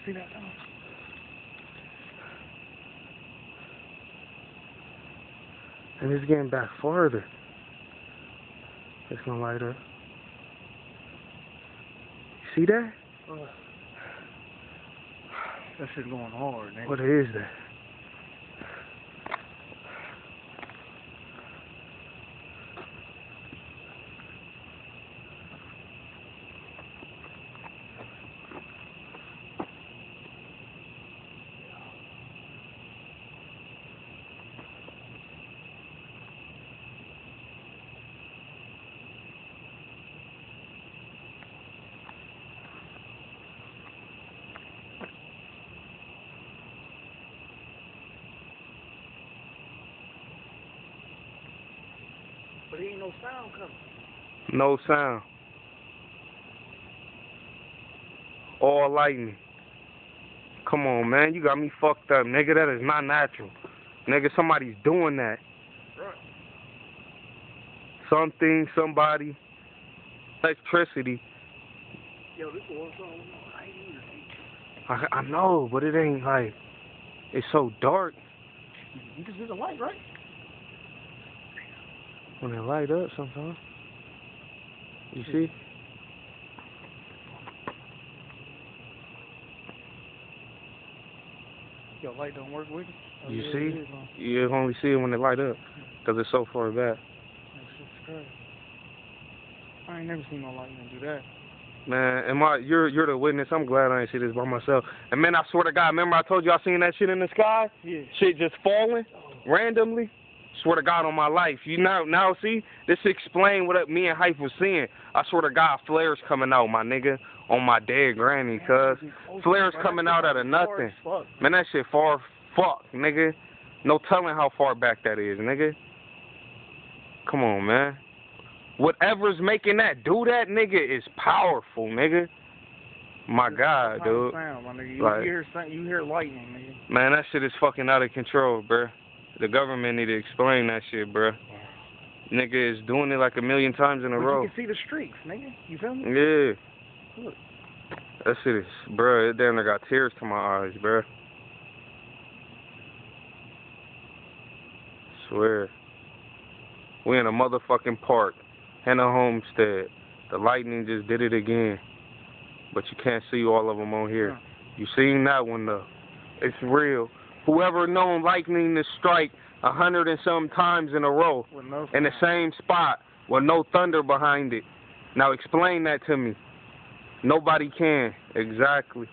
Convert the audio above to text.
see that? And it's getting back farther. It's gonna light up. See that? That shit going hard, nigga. What is that? But there ain't no sound coming. No sound. All lightning. Come on, man. You got me fucked up, nigga. That is not natural. Nigga, somebody's doing that. Right. Something, somebody. Electricity. Yo, this was something I know, but it ain't like, it's so dark. You can see the light, right? When it light up sometimes. You see? Yo, light don't work with you? Oh, You yeah, see? it is, huh? You only see it when it light up. Because it's so far back. That shit's crazy. I ain't never seen no lightning do that. Man, you're the witness. I'm glad I ain't see this by myself. And man, I swear to God, remember I told you I seen that shit in the sky? Yeah. Shit just falling randomly? Swear to God on my life. You now see, this explain what me and Hype was seeing. I swear to God, flares coming out, my nigga, on my dead granny, cuz. Flares coming out out of nothing. Man, that shit far fuck, nigga. No telling how far back that is, nigga. Come on, man. Whatever's making that do that, nigga, is powerful, nigga. My God, dude. Sound, my nigga. Like, you hear lightning, nigga. Man, that shit is fucking out of control, bruh. The government need to explain that shit, bruh. Nigga is doing it like a million times in a row. You can see the streaks, nigga. You feel me? Yeah. Look. That shit is, bruh, it damn near got tears to my eyes, bruh. Swear. We in a motherfucking park. In a homestead. The lightning just did it again. But you can't see all of them on here. You seen that one though. It's real. Whoever known lightning to strike 100 and some times in a row in the same spot with no thunder behind it. Now explain that to me. Nobody can. Exactly.